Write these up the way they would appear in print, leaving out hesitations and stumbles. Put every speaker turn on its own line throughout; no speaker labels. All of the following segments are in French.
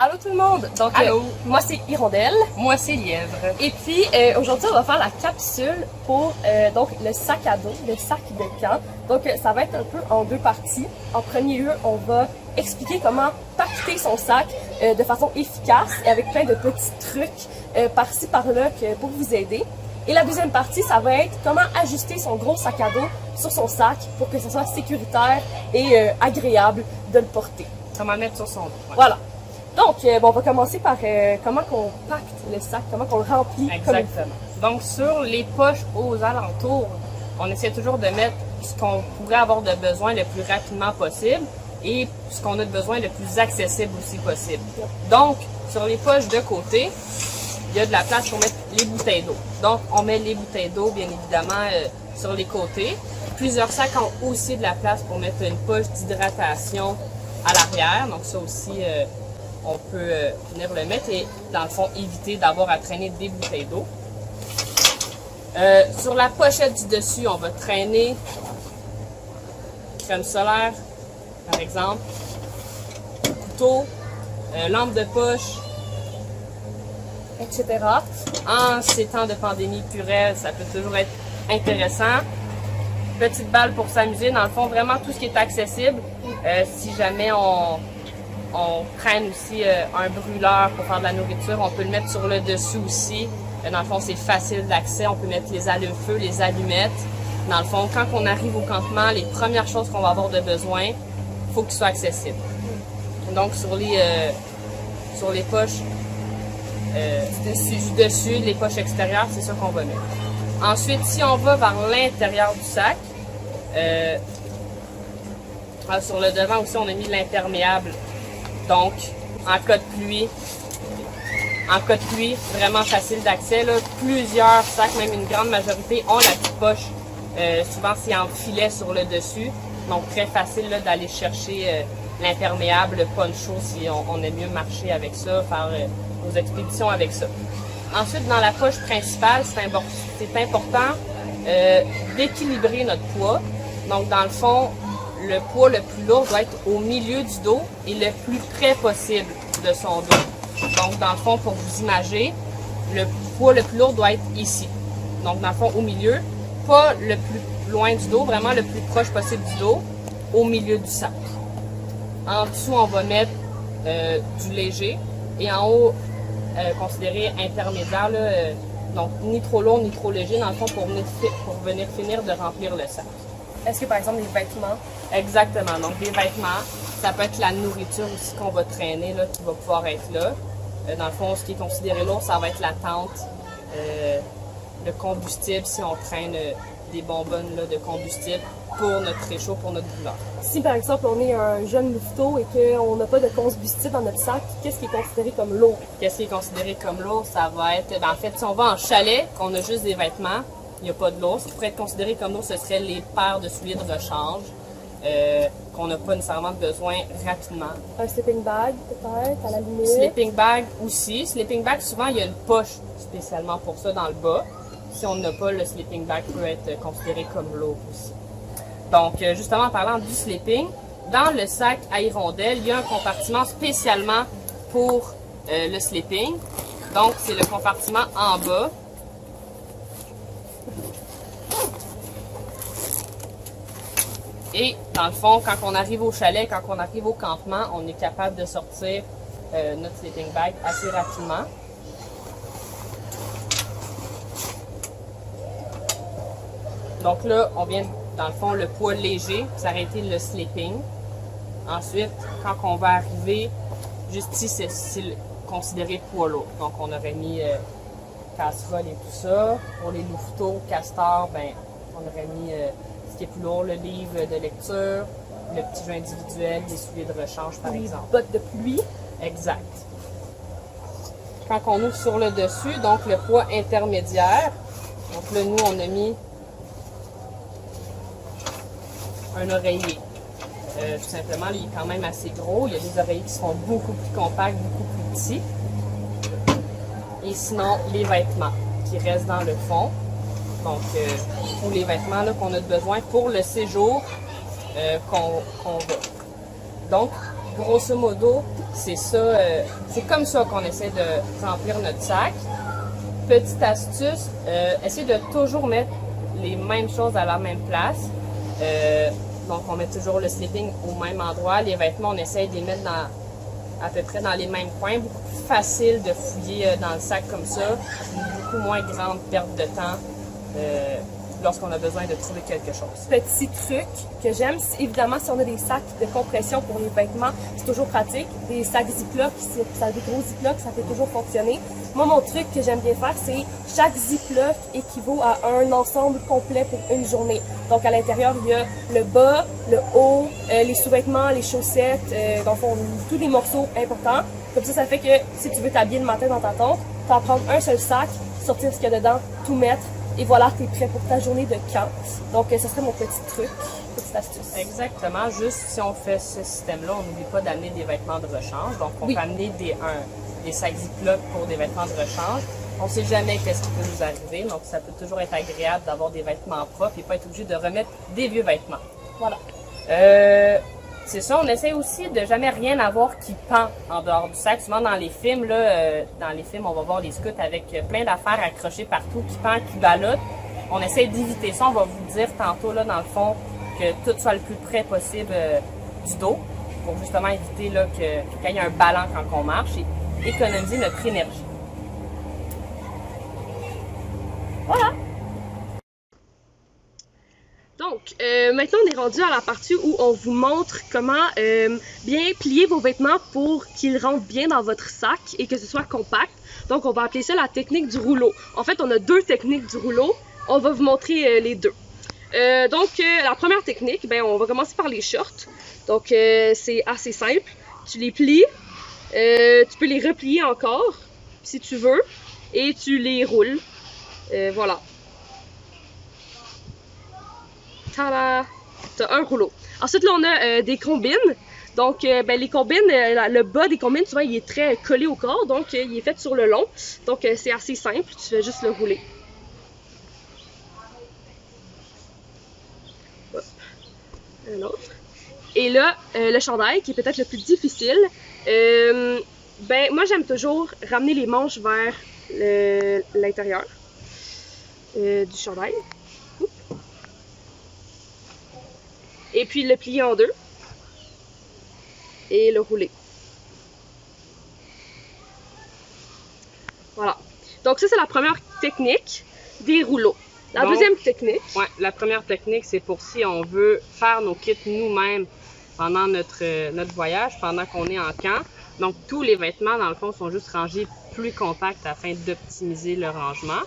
Allô tout le monde! Donc,
Allô.
Moi c'est Hirondelle.
Moi, c'est Lièvre.
Et puis aujourd'hui, on va faire la capsule pour donc le sac à dos, le sac de camp. Donc, ça va être un peu en deux parties. En premier lieu, on va expliquer comment paqueter son sac de façon efficace et avec plein de petits trucs par-ci par-là pour vous aider. Et la deuxième partie, ça va être comment ajuster son gros sac à dos sur son sac pour que ce soit sécuritaire et agréable de le porter.
Comment le mettre sur son dos. Ouais.
Voilà. Donc, on va commencer par comment qu'on pacte le sac, comment qu'on le remplit.
Exactement. Donc, sur les poches aux alentours, on essaie toujours de mettre ce qu'on pourrait avoir de besoin le plus rapidement possible et ce qu'on a de besoin le plus accessible aussi possible. Donc, sur les poches de côté, il y a de la place pour mettre les bouteilles d'eau. Donc, on met les bouteilles d'eau, bien évidemment, sur les côtés. Plusieurs sacs ont aussi de la place pour mettre une poche d'hydratation à l'arrière. Donc, ça aussi, on peut venir le mettre et, dans le fond, éviter d'avoir à traîner des bouteilles d'eau. Sur la pochette du dessus, on va traîner crème solaire, par exemple, couteau, lampe de poche,
etc.
En ces temps de pandémie purée, ça peut toujours être intéressant. Petite balle pour s'amuser, dans le fond, vraiment tout ce qui est accessible. Si jamais on traîne aussi un brûleur pour faire de la nourriture, on peut le mettre sur le dessus aussi. Dans le fond, c'est facile d'accès. On peut mettre les allumes-feu, les allumettes. Dans le fond, quand on arrive au campement, les premières choses qu'on va avoir de besoin, il faut qu'ils soient accessibles. Donc, sur les poches du dessus, les poches extérieures, c'est ça qu'on va mettre. Ensuite, si on va vers l'intérieur du sac, sur le devant aussi, on a mis l'imperméable. Donc, en cas de pluie, vraiment facile d'accès. Plusieurs sacs, même une grande majorité, ont la petite poche. Souvent, c'est en filet sur le dessus. Donc, très facile d'aller chercher l'imperméable, le poncho, si on aime mieux marcher avec ça, faire nos expéditions avec ça. Ensuite, dans la poche principale, c'est important d'équilibrer notre poids. Donc, dans le fond, le poids le plus lourd doit être au milieu du dos et le plus près possible de son dos. Donc, dans le fond, pour vous imager, le poids le plus lourd doit être ici. Donc, dans le fond, au milieu, pas le plus loin du dos, vraiment le plus proche possible du dos, au milieu du sac. En dessous, on va mettre du léger et en haut, considéré intermédiaire, donc ni trop lourd ni trop léger, dans le fond, pour venir finir de remplir le sac.
Est-ce que, par exemple, les vêtements?
Exactement. Donc, des vêtements, ça peut être la nourriture aussi qu'on va traîner, là, qui va pouvoir être là. Dans le fond, ce qui est considéré lourd, ça va être la tente, le combustible, si on traîne des bonbonnes là, de combustible pour notre réchaud, pour notre brûleur.
Si, par exemple, on est un jeune louveteau et qu'on n'a pas de combustible dans notre sac, qu'est-ce qui est considéré comme lourd?
Qu'est-ce qui est considéré comme lourd? Ça va être, en fait, si on va en chalet, qu'on a juste des vêtements, il n'y a pas de lourd. Ce qui pourrait être considéré comme lourd, ce serait les paires de souliers de rechange qu'on n'a pas nécessairement besoin rapidement.
Un sleeping bag, peut-être, à la limite.
Sleeping bag aussi. Sleeping bag, souvent, il y a une poche spécialement pour ça dans le bas. Si on n'a pas, le sleeping bag peut être considéré comme lourd aussi. Donc, justement, en parlant du sleeping, dans le sac à hirondelle, il y a un compartiment spécialement pour le sleeping. Donc, c'est le compartiment en bas. Et dans le fond, quand on arrive au chalet, quand on arrive au campement, on est capable de sortir notre sleeping bag assez rapidement. Donc là, on vient, dans le fond, le poids léger, ça aurait été le sleeping. Ensuite, quand on va arriver, juste ici, c'est considéré poids lourd. Donc, on aurait mis casserole et tout ça. Pour les louveteaux, castors, ben, on aurait mis ce qui est plus lourd, le livre de lecture, le petit jeu individuel, les souliers de rechange, par exemple.
Bottes de pluie.
Exact. Quand on ouvre sur le dessus, donc le poids intermédiaire, donc là, nous, on a mis un oreiller. Tout simplement, il est quand même assez gros. Il y a des oreillers qui sont beaucoup plus compacts, beaucoup plus petits. Et sinon, les vêtements qui restent dans le fond. Donc, tous les vêtements qu'on a besoin pour le séjour qu'on va. Donc, grosso modo, c'est ça, c'est comme ça qu'on essaie de remplir notre sac. Petite astuce, essayez de toujours mettre les mêmes choses à la même place. Donc, on met toujours le sleeping au même endroit. Les vêtements, on essaye de les mettre à peu près dans les mêmes coins. Beaucoup plus facile de fouiller dans le sac comme ça. Beaucoup moins grande perte de temps lorsqu'on a besoin de trouver quelque chose.
Petit truc que j'aime, c'est évidemment si on a des sacs de compression pour les vêtements, c'est toujours pratique. Des sacs Ziploc, ça des gros Ziploc, ça fait toujours fonctionner. Moi, mon truc que j'aime bien faire, c'est chaque Ziploc équivaut à un ensemble complet pour une journée. Donc, à l'intérieur, il y a le bas, le haut, les sous-vêtements, les chaussettes, dans le fond, tous les morceaux importants. Comme ça fait que si tu veux t'habiller le matin dans ta tente, tu vas prendre un seul sac, sortir ce qu'il y a dedans, tout mettre, et voilà, tu es prêt pour ta journée de camp. Donc, ce serait mon petit truc, petite astuce.
Exactement. Juste si on fait ce système-là, on n'oublie pas d'amener des vêtements de rechange. Donc, on peut amener des sacs Ziploc pour des vêtements de rechange. On ne sait jamais qu'est-ce qui peut nous arriver. Donc, ça peut toujours être agréable d'avoir des vêtements propres et pas être obligé de remettre des vieux vêtements.
Voilà.
C'est ça, on essaie aussi de jamais rien avoir qui pend en dehors du sac. Souvent dans les films, on va voir les scouts avec plein d'affaires accrochées partout, qui pendent, qui ballottent. On essaie d'éviter ça. On va vous dire tantôt, là, dans le fond, que tout soit le plus près possible du dos, pour justement éviter là, qu'il y ait un ballon quand on marche et économiser notre énergie.
Voilà! Donc, maintenant, on est rendu à la partie où on vous montre comment bien plier vos vêtements pour qu'ils rentrent bien dans votre sac et que ce soit compact. Donc, on va appeler ça la technique du rouleau. En fait, on a deux techniques du rouleau. On va vous montrer les deux. La première technique, on va commencer par les shorts. Donc, c'est assez simple. Tu les plies, tu peux les replier encore, si tu veux, et tu les roules. Voilà. Tada! T'as un rouleau. Ensuite, là, on a des combines. Donc, les combines, le bas des combines, souvent, il est très collé au corps. Donc, il est fait sur le long. Donc, c'est assez simple. Tu fais juste le rouler. Hop. Un autre. Et là, le chandail, qui est peut-être le plus difficile. Moi, j'aime toujours ramener les manches vers l'intérieur du chandail. Et puis le plier en deux et le rouler. Voilà. Donc ça, c'est la première technique des rouleaux. La deuxième technique...
Ouais, la première technique, c'est pour si on veut faire nos kits nous-mêmes pendant notre voyage, pendant qu'on est en camp. Donc tous les vêtements, dans le fond, sont juste rangés plus compacts afin d'optimiser le rangement.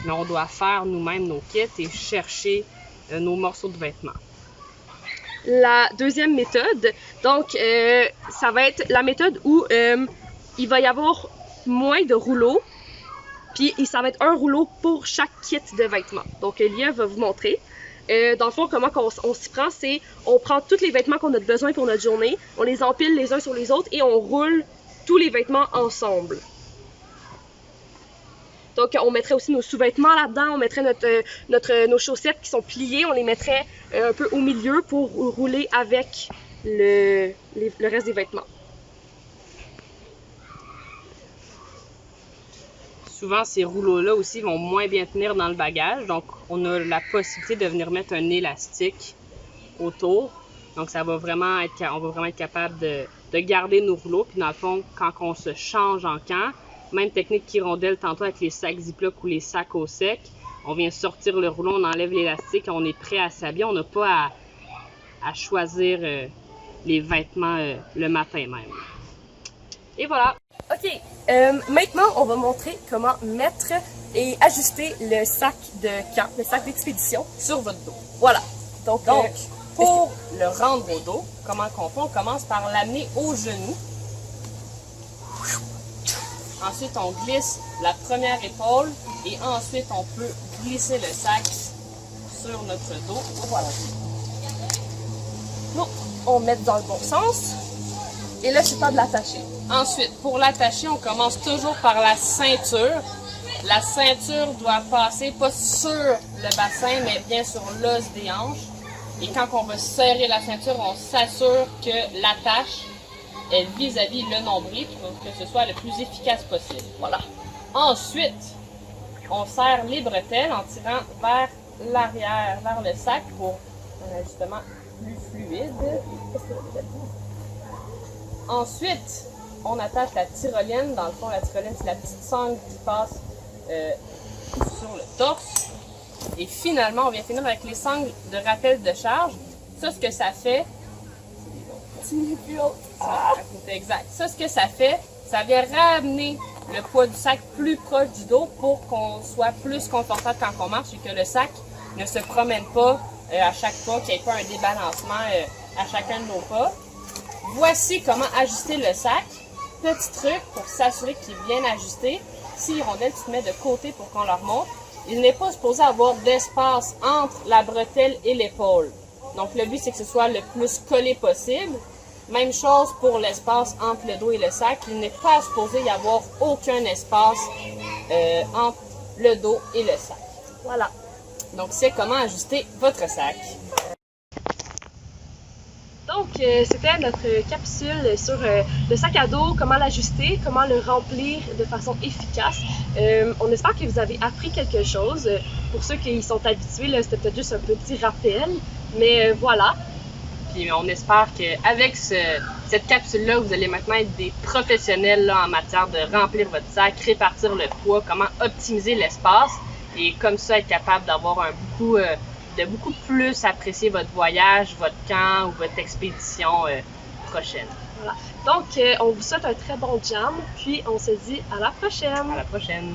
Mais on doit faire nous-mêmes nos kits et chercher nos morceaux de vêtements.
La deuxième méthode, donc ça va être la méthode où il va y avoir moins de rouleaux, puis ça va être un rouleau pour chaque kit de vêtements. Donc Lia va vous montrer. Dans le fond, comment on s'y prend, c'est on prend tous les vêtements qu'on a besoin pour notre journée, on les empile les uns sur les autres et on roule tous les vêtements ensemble. Donc, on mettrait aussi nos sous-vêtements là-dedans, on mettrait nos chaussettes qui sont pliées, on les mettrait un peu au milieu pour rouler avec le reste des vêtements.
Souvent, ces rouleaux-là aussi vont moins bien tenir dans le bagage, donc on a la possibilité de venir mettre un élastique autour. Donc, on va vraiment être capable de garder nos rouleaux, puis dans le fond, quand on se change en camp, même technique qu'Hirondelle tantôt avec les sacs Ziploc ou les sacs au sec. On vient sortir le rouleau, on enlève l'élastique, on est prêt à s'habiller. On n'a pas à choisir les vêtements le matin même. Et voilà.
OK. Maintenant, on va montrer comment mettre et ajuster le sac de camp, le sac d'expédition.
Sur votre dos.
Voilà. Donc
pour le rendre au dos, comment qu'on fait? On commence par l'amener au genou. Ensuite, on glisse la première épaule et ensuite, on peut glisser le sac sur notre dos. Voilà.
Donc, on met dans le bon sens. Et là, c'est temps de l'attacher.
Ensuite, pour l'attacher, on commence toujours par la ceinture. La ceinture doit passer pas sur le bassin, mais bien sur l'os des hanches. Et quand on va serrer la ceinture, on s'assure que l'attache est vis-à-vis le nombril pour que ce soit le plus efficace possible.
Voilà.
Ensuite, on serre les bretelles en tirant vers l'arrière, vers le sac pour un ajustement plus fluide. Ensuite, on attache la tyrolienne. Dans le fond, la tyrolienne, c'est la petite sangle qui passe sur le torse. Et finalement, on vient finir avec les sangles de rappel de charge. Ça, ce que ça fait... Exact. Ça, ce que ça fait, ça vient ramener le poids du sac plus proche du dos pour qu'on soit plus confortable quand on marche et que le sac ne se promène pas à chaque pas, qu'il n'y ait pas un débalancement à chacun de nos pas. Voici comment ajuster le sac. Petit truc pour s'assurer qu'il est bien ajusté. Si l'hirondelle, tu te mets de côté pour qu'on leur montre, il n'est pas supposé avoir d'espace entre la bretelle et l'épaule. Donc le but, c'est que ce soit le plus collé possible. Même chose pour l'espace entre le dos et le sac. Il n'est pas supposé y avoir aucun espace entre le dos et le sac.
Voilà.
Donc c'est comment ajuster votre sac.
Donc, c'était notre capsule sur le sac à dos, comment l'ajuster, comment le remplir de façon efficace. On espère que vous avez appris quelque chose. Pour ceux qui sont habitués, c'était peut-être juste un petit rappel, mais voilà.
Puis on espère qu'avec cette capsule-là, vous allez maintenant être des professionnels là, en matière de remplir votre sac, répartir le poids, comment optimiser l'espace et comme ça être capable d'avoir de beaucoup plus apprécier votre voyage, votre camp ou votre expédition prochaine.
Voilà. Donc, on vous souhaite un très bon jam, puis on se dit à la prochaine!
À la prochaine!